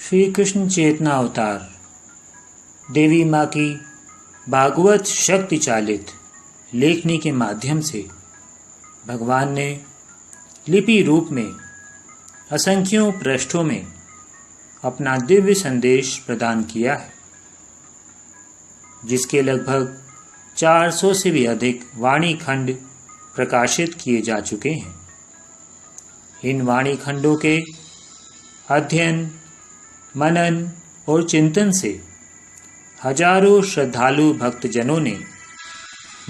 श्री कृष्ण चेतना अवतार देवी माँ की भागवत शक्ति चालित लेखनी के माध्यम से भगवान ने लिपि रूप में असंख्यों पृष्ठों में अपना दिव्य संदेश प्रदान किया है, जिसके लगभग 400 से भी अधिक वाणी खंड प्रकाशित किए जा चुके हैं। इन वाणी खंडों के अध्ययन, मनन और चिंतन से हजारों श्रद्धालु भक्तजनों ने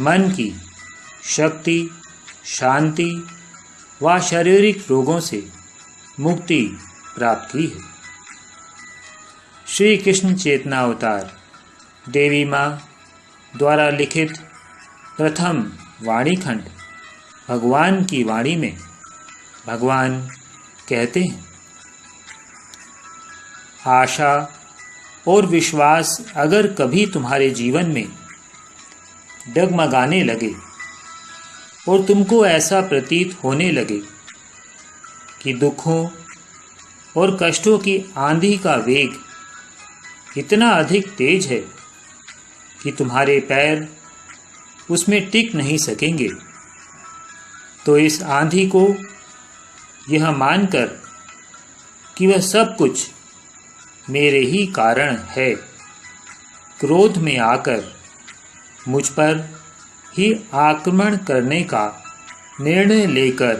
मन की शक्ति, शांति व शारीरिक रोगों से मुक्ति प्राप्त की है। श्री कृष्ण चेतना अवतार देवी माँ द्वारा लिखित प्रथम वाणी खंड भगवान की वाणी में भगवान कहते हैं, आशा और विश्वास अगर कभी तुम्हारे जीवन में डगमगाने लगे और तुमको ऐसा प्रतीत होने लगे कि दुखों और कष्टों की आंधी का वेग इतना अधिक तेज है कि तुम्हारे पैर उसमें टिक नहीं सकेंगे, तो इस आंधी को यह मानकर कि वह सब कुछ मेरे ही कारण है, क्रोध में आकर मुझ पर ही आक्रमण करने का निर्णय लेकर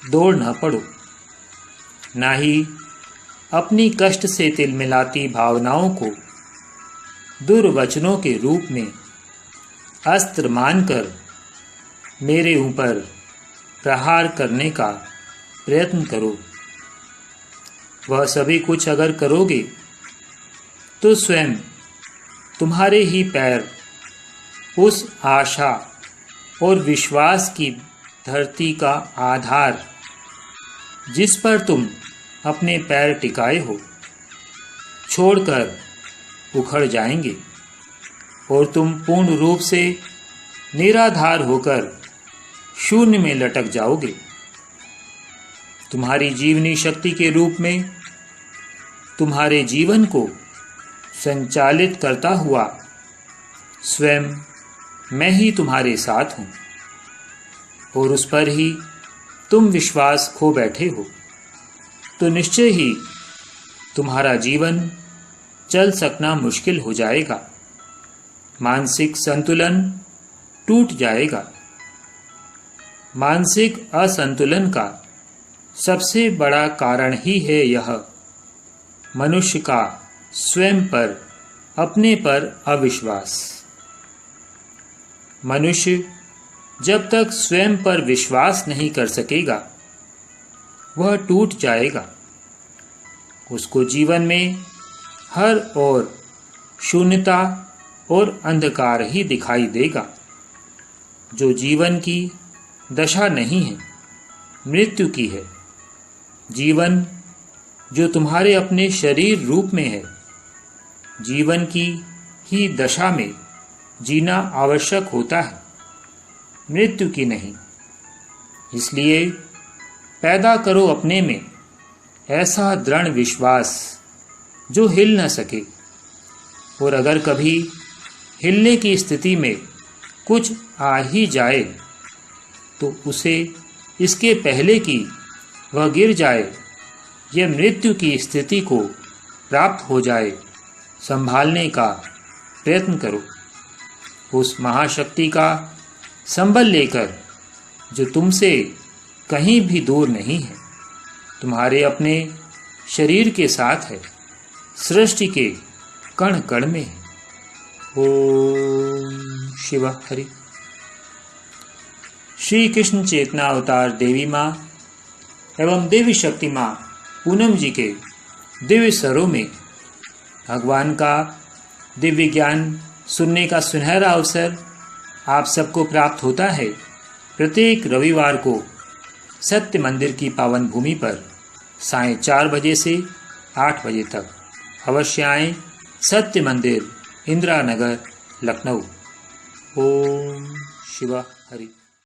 दौड़ न पड़ो। ना ही अपनी कष्ट से तिलमिलाती भावनाओं को दुर्वचनों के रूप में अस्त्र मानकर मेरे ऊपर प्रहार करने का प्रयत्न करो। वह सभी कुछ अगर करोगे तो स्वयं तुम्हारे ही पैर उस आशा और विश्वास की धरती का आधार जिस पर तुम अपने पैर टिकाए हो छोड़कर उखड़ जाएंगे और तुम पूर्ण रूप से निराधार होकर शून्य में लटक जाओगे। तुम्हारी जीवनी शक्ति के रूप में तुम्हारे जीवन को संचालित करता हुआ स्वयं मैं ही तुम्हारे साथ हूँ और उस पर ही तुम विश्वास खो बैठे हो, तो निश्चय ही तुम्हारा जीवन चल सकना मुश्किल हो जाएगा, मानसिक संतुलन टूट जाएगा। मानसिक असंतुलन का सबसे बड़ा कारण ही है यह मनुष्य का स्वयं पर अपने पर अविश्वास। मनुष्य जब तक स्वयं पर विश्वास नहीं कर सकेगा वह टूट जाएगा। उसको जीवन में हर ओर शून्यता और अंधकार ही दिखाई देगा। जो जीवन की दशा नहीं है, मृत्यु की है। जीवन जो तुम्हारे अपने शरीर रूप में है, जीवन की ही दशा में जीना आवश्यक होता है, मृत्यु की नहीं। इसलिए पैदा करो अपने में ऐसा दृढ़ विश्वास जो हिल न सके, और अगर कभी हिलने की स्थिति में कुछ आ ही जाए तो उसे इसके पहले कि वह गिर जाए या मृत्यु की स्थिति को प्राप्त हो जाए संभालने का प्रयत्न करो। उस महाशक्ति का संबल लेकर जो तुमसे कहीं भी दूर नहीं है, तुम्हारे अपने शरीर के साथ है, सृष्टि के कण कण में है। ओम शिव हरि। श्री कृष्ण चेतना अवतार देवी माँ एवं देवी शक्ति माँ पूनम जी के दिव्य स्वरों में भगवान का दिव्य ज्ञान सुनने का सुनहरा अवसर आप सबको प्राप्त होता है। प्रत्येक रविवार को सत्य मंदिर की पावन भूमि पर सायं 4 बजे से 8 बजे तक अवश्य आएं। सत्य मंदिर, इंदिरा नगर, लखनऊ। ओम शिवा।